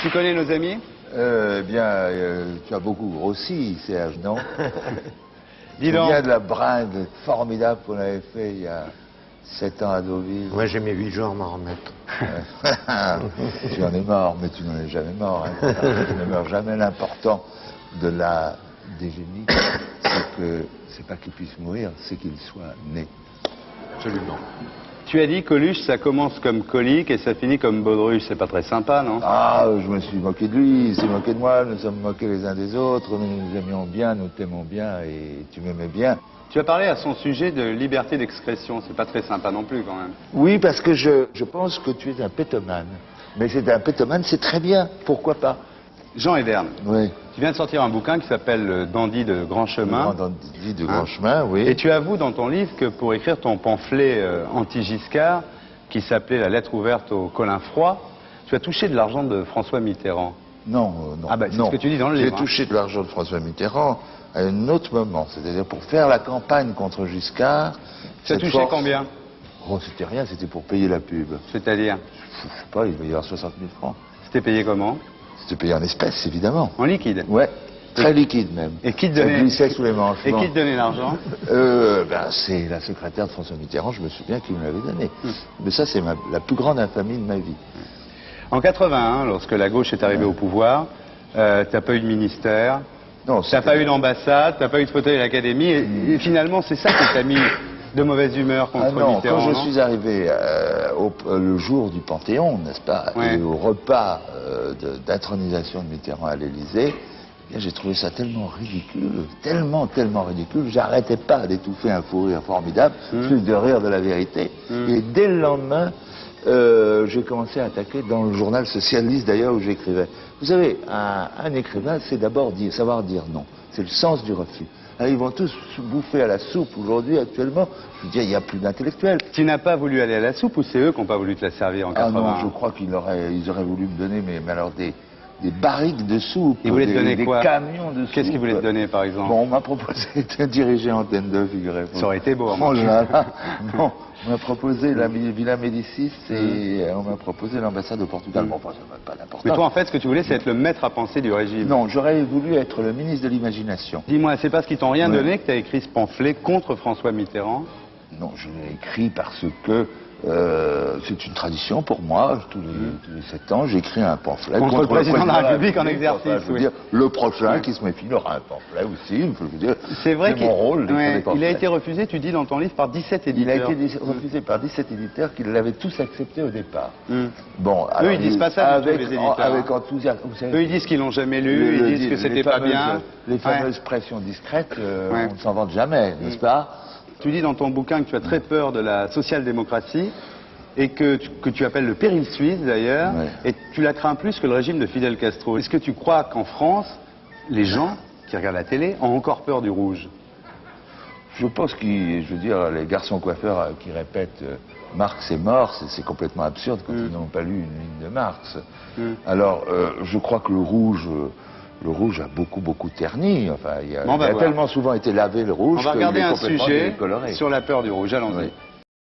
Tu connais nos amis? Tu as beaucoup grossi, Serge, non? Dis Tu donc. viens de la bringue formidable qu'on avait fait il y a 7 ans à Deauville. Moi, j'ai mis 8 jours à m'en remettre. Tu en es mort, mais tu n'en es jamais mort. Hein. Tu ne meurs jamais. L'important de des génies, c'est que c'est pas qu'il puisse mourir, c'est qu'il soit né. Absolument. Tu as dit Coluche, ça commence comme colique et ça finit comme baudruche. C'est pas très sympa, non? Ah, je me suis moqué de lui, il s'est moqué de moi, nous sommes moqués les uns des autres, nous nous aimions bien, nous t'aimons bien et tu m'aimais bien. Tu as parlé à son sujet de liberté d'expression. C'est pas très sympa non plus, quand même. Oui, parce que je pense que tu es un pétomane. Mais c'est un pétomane, c'est très bien, pourquoi pas? Jean Everne, Oui. tu viens de sortir un bouquin qui s'appelle Dandy de grand chemin. Dandy de grand chemin, oui. Et tu avoues dans ton livre que pour écrire ton pamphlet anti-Giscard, qui s'appelait La lettre ouverte au Colin froid, tu as touché de l'argent de François Mitterrand. Non, non. Ah ben, c'est non. ce que tu dis dans le livre. J'ai touché de l'argent de François Mitterrand à un autre moment, c'est-à-dire pour faire la campagne contre Giscard. Tu as touché combien? Oh, c'était rien, c'était pour payer la pub. C'est-à-dire? Je sais pas, il va y avoir 60 000 francs. C'était payé comment? C'était payé en espèces, évidemment. En liquide? Ouais, très liquide même. Et qui te Ça donnait, glissait sous les manches. et qui te donnait l'argent? C'est la secrétaire de François Mitterrand, je me souviens qu'il me l'avait donné. Mais ça, c'est la plus grande infamie de ma vie. En 81, lorsque la gauche est arrivée au pouvoir, t'as pas eu de ministère, Non, t'as pas eu d'ambassade, t'as pas eu de fauteuil à l'Académie, et finalement c'est ça qui t'a mis de mauvaise humeur contre non, Mitterrand. quand je non suis arrivé le jour du Panthéon, n'est-ce pas, Ouais. et au repas d'intronisation de Mitterrand à l'Élysée, j'ai trouvé ça tellement ridicule, tellement ridicule, j'arrêtais pas d'étouffer un fou rire formidable, plus de rire de la vérité. Et dès le lendemain, j'ai commencé à attaquer dans le journal socialiste d'ailleurs où j'écrivais. Vous savez, un écrivain, c'est d'abord savoir dire non. C'est le sens du refus. Alors, ils vont tous bouffer à la soupe aujourd'hui, actuellement. Je veux dire, il n'y a plus d'intellectuels. Tu n'as pas voulu aller à la soupe ou c'est eux qui n'ont pas voulu te la servir en 81? Ah non, je crois qu'ils auraient voulu me donner, mais alors des barriques de soupe. Ils voulaient te donner des quoi? Camions de soupe. Qu'est-ce qu'ils voulaient te donner par exemple? Bon, on m'a proposé de diriger Antenne 2, figurez-vous. Ça aurait été beau. Oh là là. Non, on m'a proposé la Villa Médicis et on m'a proposé l'ambassade au Portugal. Bon, enfin, ça n'a pas d'importance. Mais toi en fait ce que tu voulais c'est être le maître à penser du régime. Non, j'aurais voulu être le ministre de l'imagination. Dis-moi, c'est parce qu'ils t'ont rien Ouais. donné que tu as écrit ce pamphlet contre François Mitterrand? Non, je l'ai écrit parce que c'est une tradition pour moi. Tous les 7 ans, j'écris un pamphlet Contre le président de la République en exercice, Enfin, je veux oui. dire, le prochain qui se méfie, il aura un pamphlet aussi. Je veux dire, C'est vrai mon rôle d'écrire des il a pamphlets. été refusé, tu dis dans ton livre, par 17 Il a éditeurs. été refusé par 17 éditeurs qui l'avaient tous accepté au départ. Bon, Eux, ils disent pas ça du tout, avec, les éditeurs, avec hein. enthousiasme. Vous savez, Eux ils disent qu'ils l'ont jamais lu, ils disent que c'était pas bien. Les Ouais. fameuses pressions discrètes, Ouais. on ne s'en vante jamais, n'est-ce pas? Tu dis dans ton bouquin que tu as très peur de la social-démocratie et que tu appelles le péril suisse d'ailleurs, Ouais. et tu la crains plus que le régime de Fidel Castro. Est-ce que tu crois qu'en France, les gens qui regardent la télé ont encore peur du rouge? Je pense je veux dire, les garçons coiffeurs qui répètent Marx est mort, c'est complètement absurde quand ils n'ont pas lu une ligne de Marx. Alors, je crois que le rouge a beaucoup terni. Enfin, il a Bon, on va voir. tellement souvent été lavé le rouge On va qu'il regarder est un complètement sujet décoloré. sur la peur du rouge, allons-y. Oui.